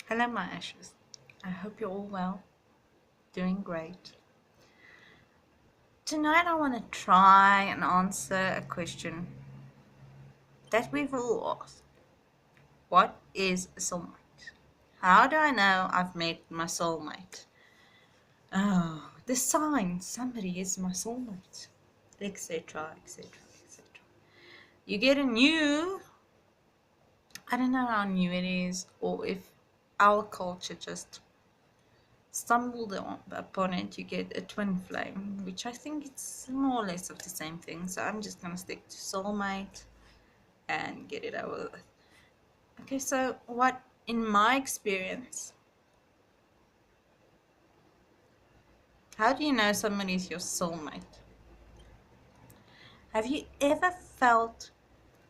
Hello, my ashes. I hope you're all well, doing great. Tonight, I want to try and answer a question that we've all asked. What is a soulmate? How do I know I've met my soulmate? Oh, the sign somebody is my soulmate, etc., etc., etc. You get a new, I don't know how new it is, or if our culture just stumbled upon it, you get a twin flame, which I think it's more or less of the same thing. So I'm just gonna stick to soulmate and get it over with. Okay, so what in my experience, how do you know somebody is your soulmate? Have you ever felt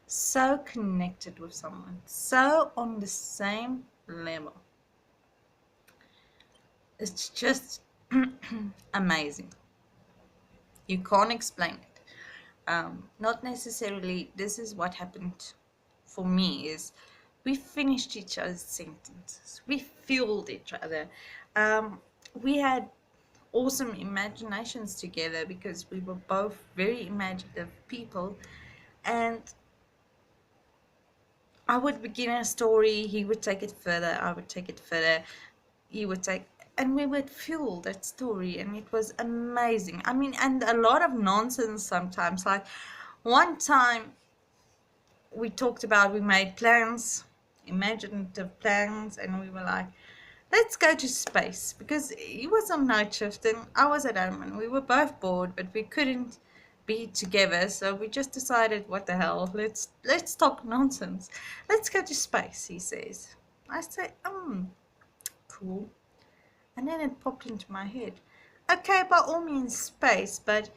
so connected with someone, so on the same level? It's just amazing. You can't explain it. Not necessarily this is what happened for me is we finished each other's sentences, we fueled each other, we had awesome imaginations together because we were both very imaginative people. And I would begin a story, he would take it further, I would take it further, he would take, and we would fuel that story, and it was amazing. I mean, and a lot of nonsense sometimes. Like one time we talked about, we made plans, imaginative plans, and we were like, let's go to space, because he was on night shift and I was at home, and we were both bored, but we couldn't be together, so we just decided, what the hell, let's talk nonsense. Let's go to space, he says. I say, cool. And then it popped into my head, okay, by all means space, but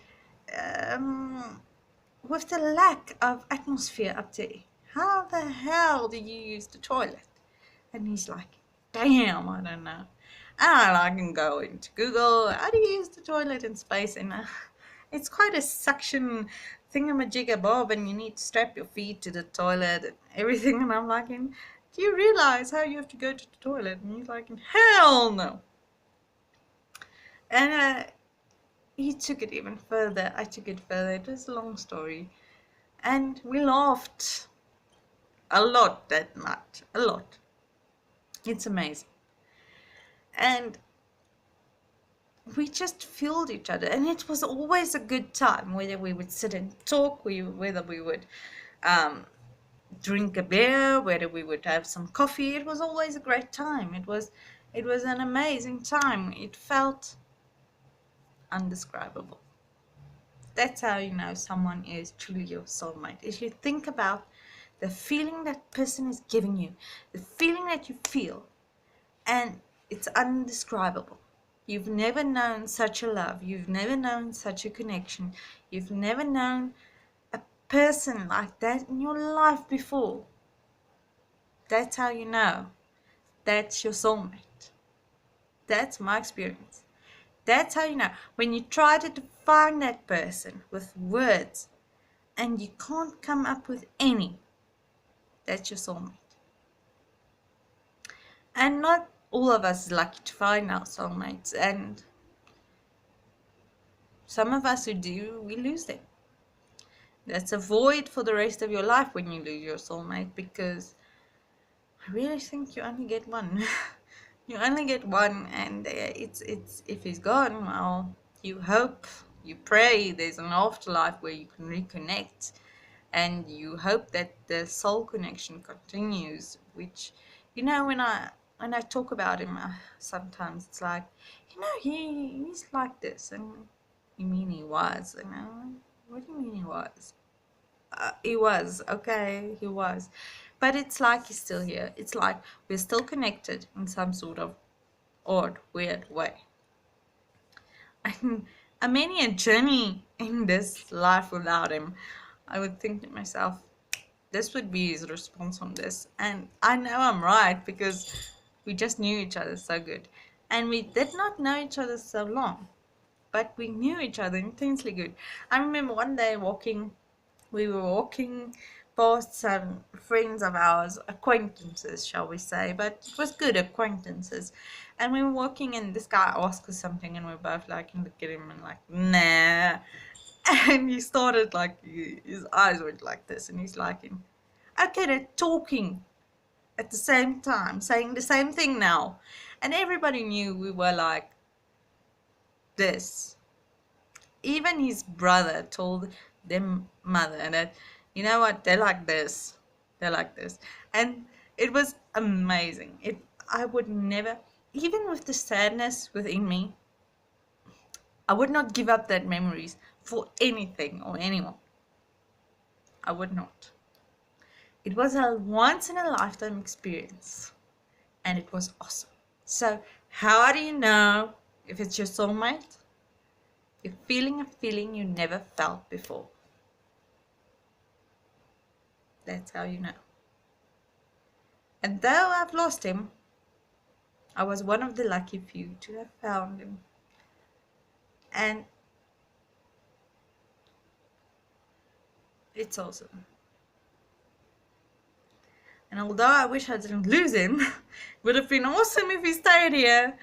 with the lack of atmosphere up there, how the hell do you use the toilet? And he's like, damn, I don't know. And I can go into Google, how do you use the toilet in space? And it's quite a suction thingamajigabob, and you need to strap your feet to the toilet and everything. And I'm like, do you realize how you have to go to the toilet? And he's like, hell no. And he took it even further. I took it further. It was a long story. And we laughed a lot that night. A lot. It's amazing. And we just fueled each other. And it was always a good time, whether we would sit and talk, whether we would drink a beer, whether we would have some coffee. It was always a great time. It was an amazing time. It felt undescribable. That's how you know someone is truly your soulmate. If you think about the feeling that person is giving you, the feeling that you feel, and it's undescribable. You've never known such a love. You've never known such a connection. You've never known a person like that in your life before. That's how you know that's your soulmate. That's my experience. That's how you know. When you try to define that person with words and you can't come up with any, that's your soulmate. And not all of us is lucky to find our soulmates, and some of us who do, we lose them. That's a void for the rest of your life when you lose your soulmate, because I really think you only get one. You only get one, and it's if he's gone, well, you hope, you pray there's an afterlife where you can reconnect, and you hope that the soul connection continues. Which, when I talk about him, sometimes it's like, he's like this, and you mean he was, what do you mean he was? He was, okay, he was. But it's like he's still here. It's like we're still connected in some sort of odd, weird way. I'm many a journey in this life without him. I would think to myself, this would be his response on this. And I know I'm right, because we just knew each other so good. And we did not know each other so long, but we knew each other intensely good. I remember one day we were walking past some friends of ours, acquaintances, shall we say, but it was good acquaintances. And we were walking, and this guy asked us something, and we are both like, look at him and like, nah. And he started like, his eyes went like this, and he's like, okay, they're talking at the same time, saying the same thing now. And everybody knew we were like this. Even his brother told them mother that, you know what, they're like this. They're like this. And it was amazing. I would never, even with the sadness within me, I would not give up that memories for anything or anyone. I would not. It was a once in a lifetime experience, and it was awesome. So, how do you know if it's your soulmate? You're feeling a feeling you never felt before. That's how you know. And though I've lost him, I was one of the lucky few to have found him. And it's awesome. And although I wish I didn't lose him, it would have been awesome if he stayed here.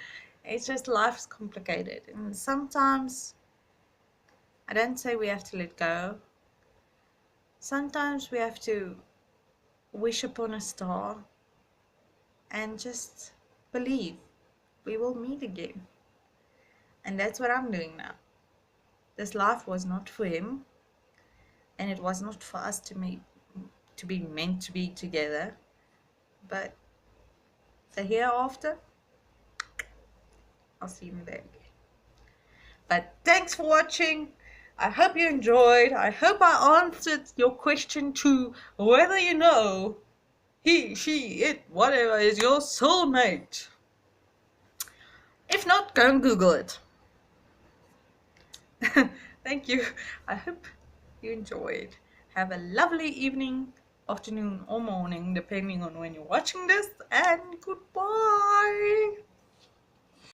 It's just life's complicated. And sometimes, I don't say we have to let go. Sometimes we have to wish upon a star and just believe we will meet again. And that's what I'm doing now. This life was not for him, and it was not for us to be meant to be together. But the hereafter, I'll see him there. But thanks for watching. I hope you enjoyed. I hope I answered your question to whether you know he, she, it, whatever is your soulmate. If not, go and Google it. Thank you. I hope you enjoyed. Have a lovely evening, afternoon, or morning, depending on when you're watching this, and goodbye.